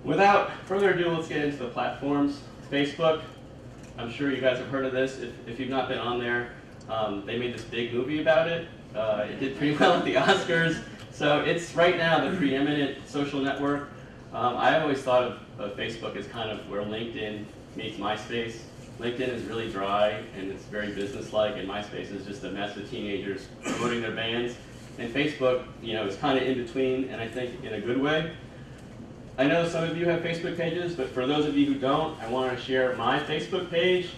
Without further ado, let's get into the platforms. Facebook, I'm sure you guys have heard of this. If you've not been on there, they made this big movie about it. It did pretty well at the Oscars. So it's right now the preeminent social network. I always thought of Facebook as kind of where LinkedIn meets MySpace. LinkedIn is really dry and it's very business-like, and MySpace is just a mess of teenagers promoting their bands. And Facebook, is kind of in between, and I think in a good way. I know some of you have Facebook pages, but for those of you who don't, I want to share my Facebook page.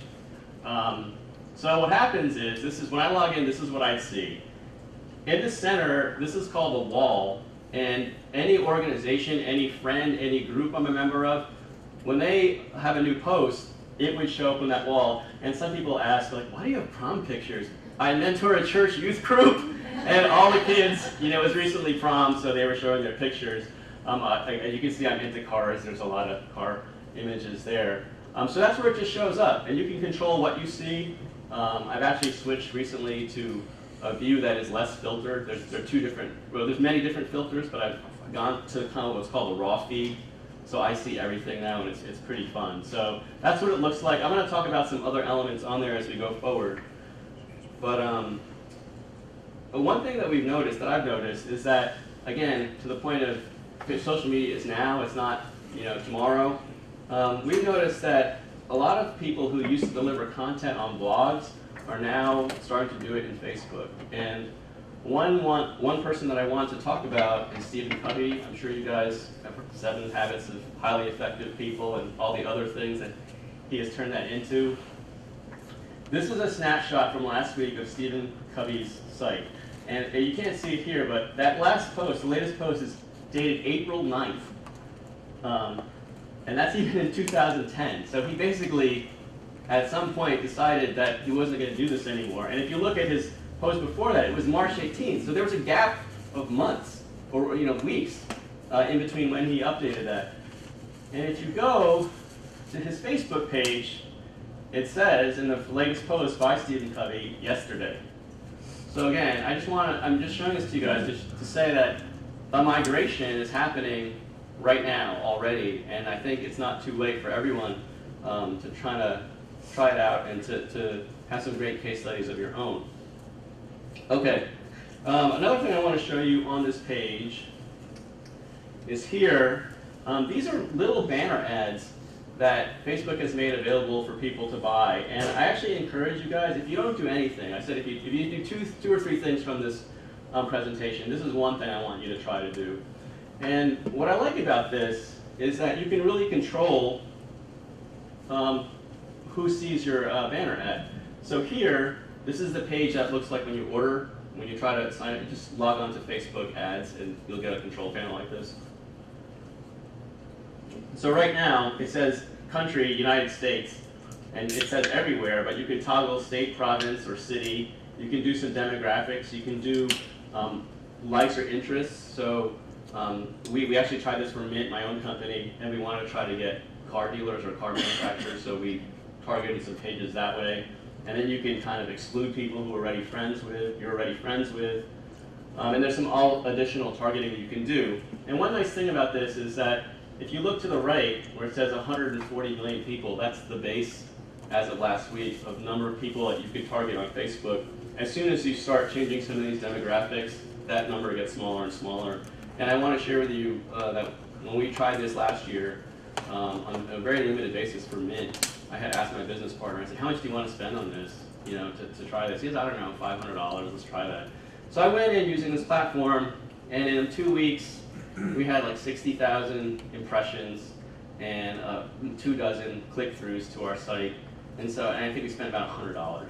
So what happens is, this is when I log in, this is what I see. In the center, this is called a wall, and any organization, any friend, any group I'm a member of, when they have a new post, it would show up on that wall. And some people ask, like, why do you have prom pictures? I mentor a church youth group, and all the kids, it was recently prom, so they were showing their pictures. As you can see, I'm into cars. There's a lot of car images there. So that's where it just shows up, and you can control what you see. I've actually switched recently to a view that is less filtered. There's many different filters, but I've gone to kind of what's called a raw feed. So I see everything now, and it's pretty fun. So that's what it looks like. I'm going to talk about some other elements on there as we go forward. But one thing that I've noticed, is that, again, to the point of social media is now, it's not tomorrow. We've noticed that a lot of people who used to deliver content on blogs are now starting to do it in Facebook. And one person that I want to talk about is Stephen Covey. I'm sure you guys have heard 7 Habits of Highly Effective People and all the other things that he has turned that into. This is a snapshot from last week of Stephen Covey's site. And you can't see it here, but that last post, the latest post, is dated April 9th. And that's even in 2010. So he basically, at some point, decided that he wasn't going to do this anymore. And if you look at his post before that, it was March 18th. So there was a gap of months, or weeks, in between when he updated that. And if you go to his Facebook page, it says in the latest post by Stephen Covey, yesterday. So again, I'm just showing this to you guys to say that a migration is happening right now already, and I think it's not too late for everyone to try it out and to have some great case studies of your own. Okay, another thing I want to show you on this page is here. These are little banner ads that Facebook has made available for people to buy, and I actually encourage you guys, if you don't do anything, I said if you do two or three things from this presentation, this is one thing I want you to try to do. And what I like about this is that you can really control who sees your banner ad. So here, this is the page that looks like when you order, when you try to sign up, just log on to Facebook ads and you'll get a control panel like this. So right now, it says country, United States, and it says everywhere, but you can toggle state, province, or city. You can do some demographics. You can do likes or interests. So we actually tried this for Mint, my own company, and we wanted to try to get car dealers or car manufacturers, so we targeted some pages that way. And then you can kind of exclude people who you're already friends with. And there's some additional targeting that you can do. And one nice thing about this is that if you look to the right, where it says 140 million people, that's the base as of last week of number of people that you could target on Facebook. As soon as you start changing some of these demographics, that number gets smaller and smaller. And I want to share with you that when we tried this last year, on a very limited basis for Mint, I had asked my business partner, I said, how much do you want to spend on this, to try this? He says, I don't know, $500, let's try that. So I went in using this platform, and in 2 weeks, we had like 60,000 impressions and 24 click-throughs to our site. And I think we spent about $100.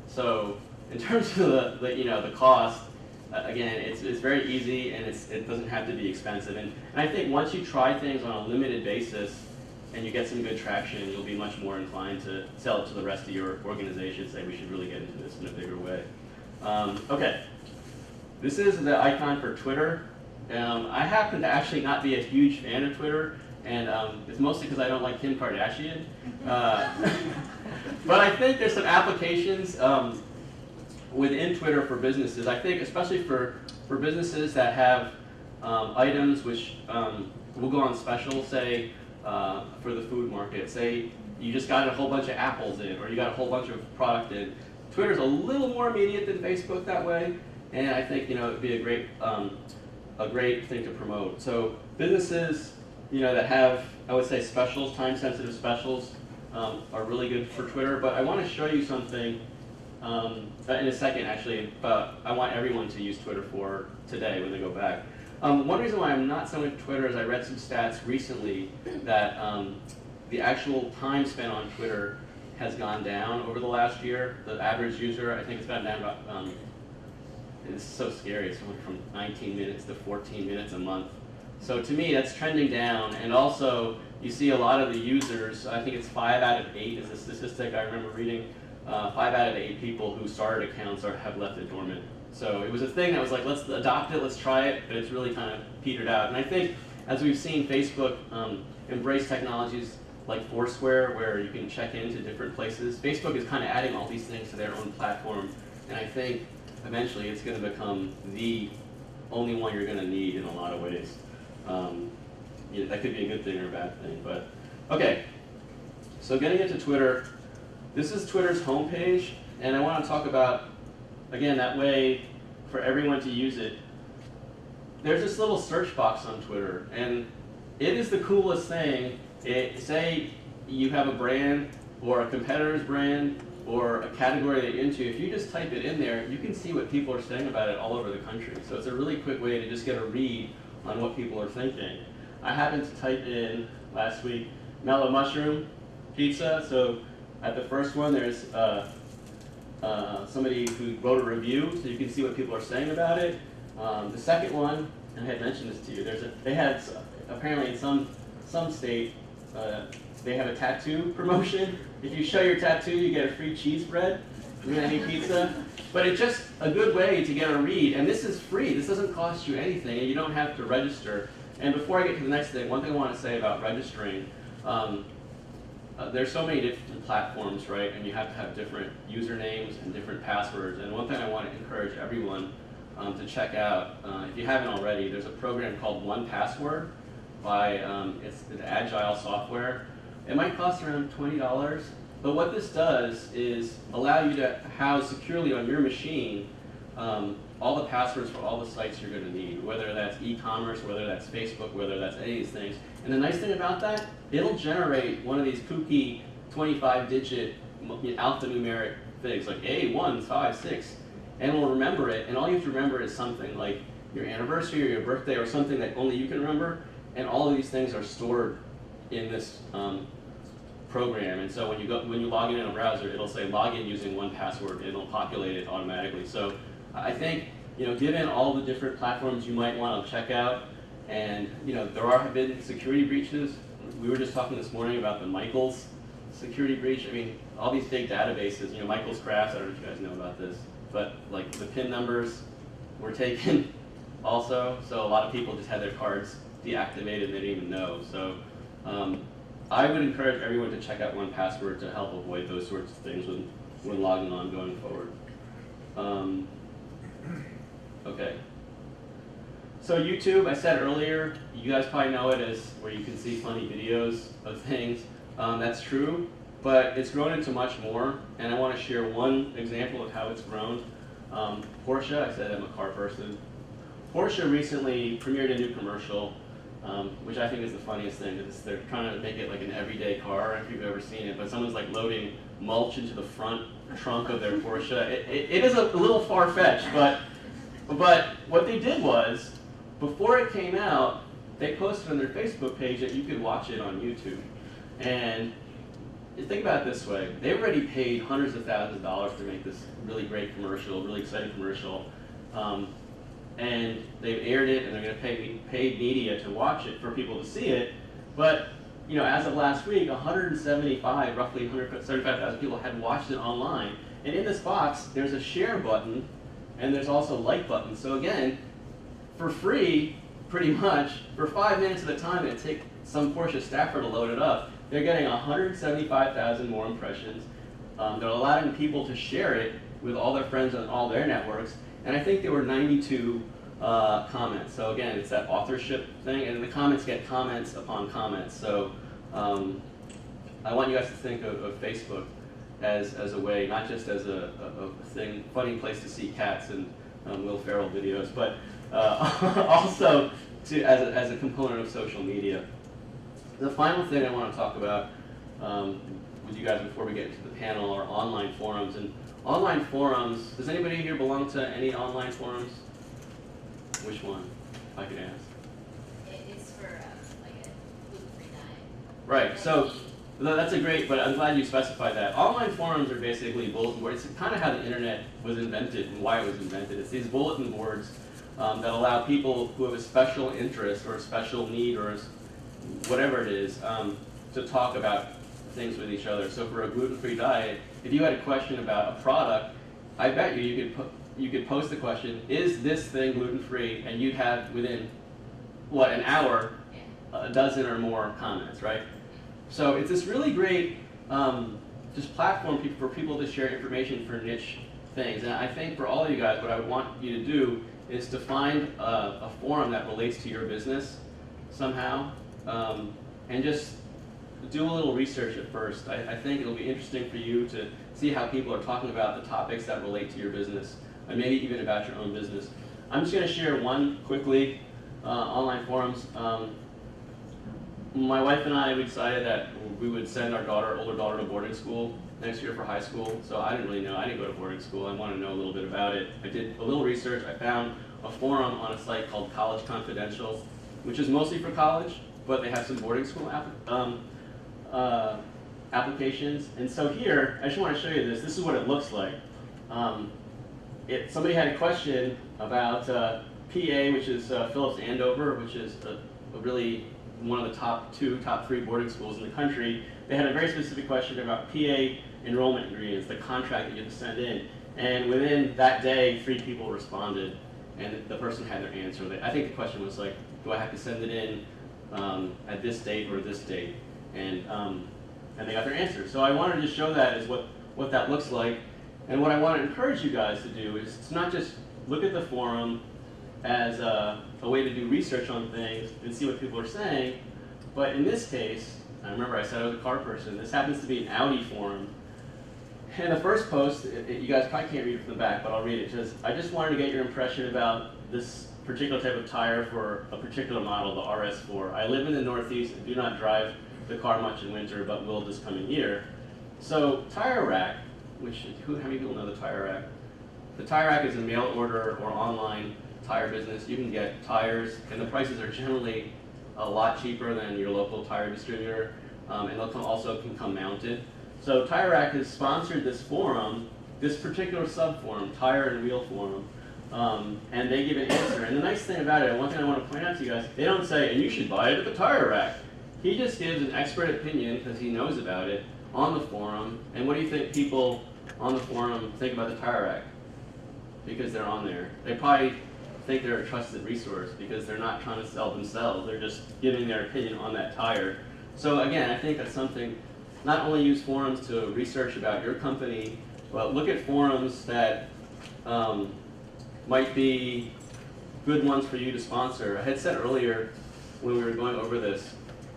So in terms of the cost, again, it's very easy, and it doesn't have to be expensive. And I think once you try things on a limited basis and you get some good traction, you'll be much more inclined to sell it to the rest of your organization, say we should really get into this in a bigger way. Okay, this is the icon for Twitter. I happen to actually not be a huge fan of Twitter, and it's mostly because I don't like Kim Kardashian. But I think there's some applications within Twitter for businesses. I think especially for businesses that have items which will go on special, say, for the food market. Say you just got a whole bunch of apples in, or you got a whole bunch of product in. Twitter's a little more immediate than Facebook that way, and I think it'd be a great thing to promote. So businesses that have, I would say, specials, time-sensitive specials, are really good for Twitter. But I want to show you something in a second, actually. But I want everyone to use Twitter for today when they go back. One reason why I'm not so much Twitter is I read some stats recently that the actual time spent on Twitter has gone down over the last year. The average user, I think it's gone down about, it's so scary, it's went from 19 minutes to 14 minutes a month. So to me, that's trending down. And also, you see a lot of the users, I think it's 5 out of 8 is the statistic I remember reading, 5 out of 8 people who started accounts have left it dormant. So it was a thing that was like, let's adopt it, let's try it, but it's really kind of petered out. And I think as we've seen Facebook embrace technologies like Foursquare, where you can check into different places, Facebook is kind of adding all these things to their own platform. And I think eventually it's going to become the only one you're going to need in a lot of ways. That could be a good thing or a bad thing. But okay, so getting into Twitter, this is Twitter's homepage, and I want to talk about, again, that way for everyone to use it. There's this little search box on Twitter, and it is the coolest thing. Say you have a brand or a competitor's brand or a category that you're into. If you just type it in there, you can see what people are saying about it all over the country. So it's a really quick way to just get a read on what people are thinking. I happened to type in last week mellow mushroom pizza. So at the first one, there's somebody who wrote a review, so you can see what people are saying about it. The second one, and I had mentioned this to you, they had apparently in some state, they have a tattoo promotion. If you show your tattoo, you get a free cheese bread from any pizza. But it's just a good way to get a read, and this is free. This doesn't cost you anything, and you don't have to register. And before I get to the next thing, one thing I want to say about registering, there's so many different platforms, right? And you have to have different usernames and different passwords. And one thing I want to encourage everyone to check out, if you haven't already, there's a program called 1Password by it's an agile software. It might cost around $20, but what this does is allow you to house securely on your machine all the passwords for all the sites you're going to need, whether that's e-commerce, whether that's Facebook, whether that's any of these things. And the nice thing about that, it'll generate one of these kooky 25-digit alphanumeric things, like A156, and it'll remember it, and all you have to remember is something like your anniversary or your birthday or something that only you can remember, and all of these things are stored in this program. And so when you log in a browser, it'll say log in using 1Password, and it'll populate it automatically. So I think, given all the different platforms you might want to check out, and there have been security breaches. We were just talking this morning about the Michaels security breach. I mean, all these big databases, Michaels Crafts, I don't know if you guys know about this, but like the PIN numbers were taken also, so a lot of people just had their cards deactivated and they didn't even know. So I would encourage everyone to check out 1Password to help avoid those sorts of things when logging on going forward. Okay. So YouTube, I said earlier, you guys probably know it as where you can see funny videos of things. That's true, but it's grown into much more, and I want to share one example of how it's grown. Porsche, I said I'm a car person. Porsche recently premiered a new commercial, which I think is the funniest thing. They're trying to make it like an everyday car. I don't know if you've ever seen it, but someone's like loading mulch into the front trunk of their Porsche. It is a little far-fetched, but what they did was, before it came out, they posted on their Facebook page that you could watch it on YouTube. And think about it this way. They already paid hundreds of thousands of dollars to make this really great commercial, really exciting commercial. And they've aired it, and they're going to pay paid media to watch it for people to see it. But as of last week, roughly 175,000 people had watched it online. And in this box, there's a share button, and there's also a like button. So again, for free, pretty much, for 5 minutes at a time, it takes some Porsche staffer to load it up. They're getting 175,000 more impressions. They're allowing people to share it with all their friends on all their networks. And I think there were 92 comments. So again, it's that authorship thing, and the comments get comments upon comments. So I want you guys to think of Facebook as a way, not just as a thing, funny place to see cats and Will Ferrell videos, but also as a component of social media. The final thing I want to talk about with you guys before we get into the panel are online forums. And online forums, does anybody here belong to any online forums? Which one, if I could ask? It's for like a gluten-free diet. Right, so that's a great, but I'm glad you specified that. Online forums are basically bulletin boards. It's kind of how the internet was invented and why it was invented. It's these bulletin boards that allow people who have a special interest or a special need or whatever it is to talk about things with each other. So for a gluten-free diet, if you had a question about a product, I bet you could post the question, is this thing gluten-free? And you'd have within, what, an hour, a dozen or more comments, right? So it's this really great just platform for people to share information for niche things. And I think for all of you guys, what I would want you to do is to find a forum that relates to your business somehow, and just do a little research at first. I think it'll be interesting for you to see how people are talking about the topics that relate to your business, and maybe even about your own business. I'm just going to share one quickly, online forums. My wife and I, we decided that we would send our older daughter to boarding school next year for high school. So I didn't really know, I didn't go to boarding school. I wanted to know a little bit about it. I did a little research. I found a forum on a site called College Confidential, which is mostly for college, but they have some boarding school applications. And so here, I just want to show you this. This is what it looks like. Somebody had a question about PA, which is Phillips Andover, which is a really one of the top 3 boarding schools in the country. They had a very specific question about PA enrollment agreements, the contract that you have to send in. And within that day, 3 people responded, and the person had their answer. I think the question was like, do I have to send it in at this date or this date? And they got their answer. So I wanted to show that as what that looks like. And what I want to encourage you guys to do is to not just look at the forum as a way to do research on things and see what people are saying, but in this case, I remember I said I was a car person. This happens to be an Audi forum. And the first post, you guys probably can't read it from the back, but I'll read it. I just wanted to get your impression about this particular type of tire for a particular model, the RS4. I live in the Northeast and do not drive the car much in winter, but will this coming year. So Tire Rack, how many people know the Tire Rack? The Tire Rack is a mail order or online tire business. You can get tires, and the prices are generally a lot cheaper than your local tire distributor, and they'll also can come mounted. So Tire Rack has sponsored this forum, this particular sub-forum, Tire and Wheel Forum, and they give an answer. And the nice thing about it, one thing I want to point out to you guys, they don't say, and you should buy it at the Tire Rack. He just gives an expert opinion, because he knows about it, on the forum. And what do you think people on the forum think about the Tire Rack? Because they're on there. They probably think they're a trusted resource because they're not trying to sell themselves. They're just giving their opinion on that tire. So again, I think that's something, not only use forums to research about your company, but look at forums that might be good ones for you to sponsor. I had said earlier when we were going over this,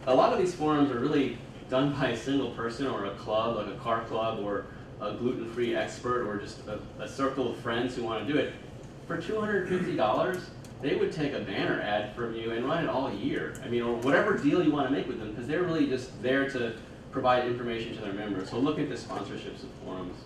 a lot of these forums are really done by a single person or a club, like a car club or a gluten-free expert or just a circle of friends who want to do it. For $250, they would take a banner ad from you and run it all year. I mean, or whatever deal you want to make with them, because they're really just there to provide information to their members. So look at the sponsorships of forums.